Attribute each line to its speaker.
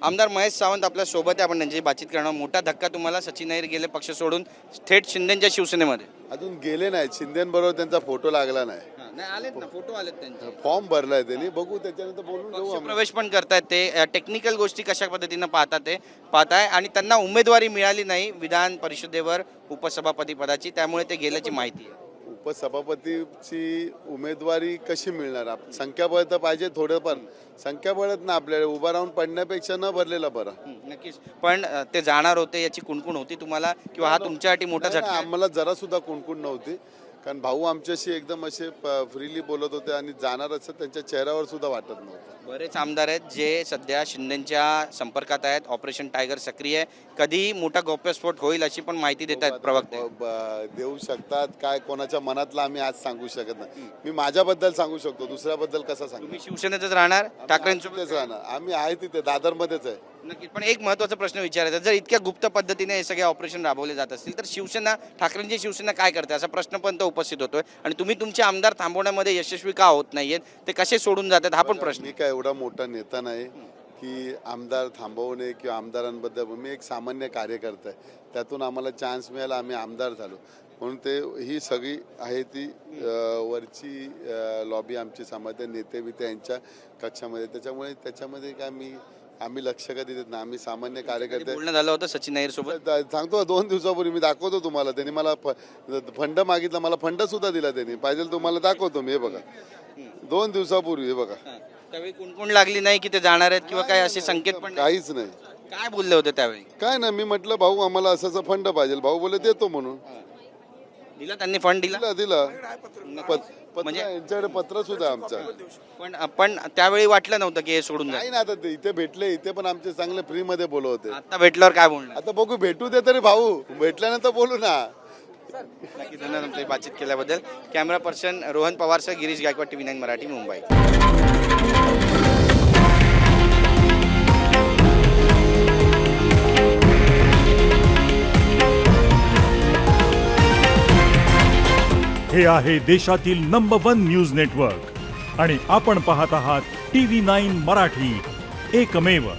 Speaker 1: आमदार महेश सावंत आपल्या सोबत आहे, आपण त्यांची बातचीत करणार. मोठा धक्का तुम्हाला, सचिन अय्यर गेले पक्ष सोडून थेट शिंदेच्या शिवसेनेमध्ये.
Speaker 2: अजून गेले नाही, शिंदेबरोबर त्यांचा फोटो लागला नाही.
Speaker 1: नाही आलेत ना, फोटो आलेत त्यांचे.
Speaker 2: फॉर्म भरलाय त्यांनी, बघू त्याच्यानंतर बोलून घेऊ आम्ही.
Speaker 1: प्रवेश पण करतायत ते. टेक्निकल गोष्टी कशा पद्धतीनं पाहतात ते पाहताय आणि त्यांना उमेदवारी मिळाली नाही विधान परिषदेवर उपसभापती पदाची, त्यामुळे ते गेल्याची माहिती आहे.
Speaker 2: उपसभापतीची उमेदवारी कशी मिळणार? संख्याबळ तर पाहिजे थोडंफार, संख्याबळच ना आपल्याला उभा राहून पडण्यापेक्षा न भरलेला बरं.
Speaker 1: नक्कीच. पण ते जाणार होते याची कुणकुण होती तुम्हाला, किंवा हा तुमच्यासाठी मोठा झटका आहे?
Speaker 2: आम्हाला जरा सुद्धा कुणकुण नव्हती, कारण भाऊ आमच्याशी एकदम असे फ्रीली बोलत होते आणि जाणार असं त्यांच्या चेहऱ्यावर सुद्धा वाटत नव्हतं.
Speaker 1: बरेच आमदार आहेत जे सध्या शिंदेच्या संपर्कात आहेत. ऑपरेशन टायगर सक्रिय आहे. कधी मोठा गौप्यस्फोट होईल अशी पण माहिती देत आहेत प्रवक्ते.
Speaker 2: देऊ शकतात काय, कोणाच्या मनातला आम्ही आज सांगू शकत नाही. मी माझ्याबद्दल सांगू शकतो, दुसऱ्याबद्दल कसं सांगू?
Speaker 1: तुम्ही शिवसेनेतच राहणार, ठाकरेंसोबत
Speaker 2: राहणार. आम्ही आहे तिथे दादरमध्येच आहे.
Speaker 1: नक्कीच. पण एक महत्त्वाचा प्रश्न विचारायचा, जर इतक्या गुप्त पद्धतीने हे सगळे ऑपरेशन राबवले जात असतील तर शिवसेना, ठाकरेंची शिवसेना काय करते असा प्रश्न पण तो उपस्थित होतोय. आणि तुम्ही तुमचे आमदार थांबवण्यामध्ये यशस्वी का होत नाहीयेत, ते कसे सोडून जातात हा पण प्रश्न.
Speaker 2: मी काय एवढा मोठा नेता नाही की आमदार थांबवणे किंवा आमदारांबद्दल. मी एक सामान्य कार्यकर्ता आहे, त्यातून आम्हाला चान्स मिळाला, आम्ही आमदार झालो. म्हणून ते ही सगळी आहे ती वरची लॉबी आमची सांभाळते, नेते बिते यांच्या कक्षामध्ये. त्याच्यामध्ये काय आम्ही लक्ष कधी देत नाही. आम्ही सामान्य कार्यकर्ते.
Speaker 1: बोलणं झालं होतं सचिन अय्यर सोबत?
Speaker 2: सांगतो 2 दिवसापूर्वी मी दाखवतो तुम्हाला. त्यांनी मला फंड मागितला, मला फंड सुद्धा दिला त्यांनी. पाहिजे तुम्हाला दाखवतो मी. हे बघा 2 दिवसापूर्वी, हे बघा.
Speaker 1: त्यावेळी कुणकुण लागली नाही की ते जाणार आहेत किंवा काय असे संकेत पण?
Speaker 2: काहीच नाही.
Speaker 1: काय बोलले होते त्यावेळी?
Speaker 2: काय नाही, मी म्हटलं भाऊ आम्हाला असं फंड पाहिजे. भाऊ बोले देतो म्हणून.
Speaker 1: दिला त्यांनी, फंड दिला?
Speaker 2: दिला. म्हणजे यांच्याकडे पत्र सुद्धा आमचं.
Speaker 1: पण त्यावेळी वाटलं नव्हतं की हे सोडून
Speaker 2: नाही ना. आता इथे भेटले, इथे पण आमचे चांगले फ्री मध्ये बोलवते.
Speaker 1: आता भेटल्यावर काय बोलणार?
Speaker 2: आता बघू, भेटू दे तरी भाऊ, भेटल्यानंतर बोलू ना.
Speaker 1: नक्की. धन्यवाद आमची बातचीत केल्याबद्दल. कॅमेरा पर्सन रोहन पवारसह गिरीश गायकवाड, TV9 मराठी, मुंबई.
Speaker 3: हे आहे देशातील नंबर 1 न्यूज नेटवर्क आणि आपण पाहत आहात TV9 मराठी, एकमेव.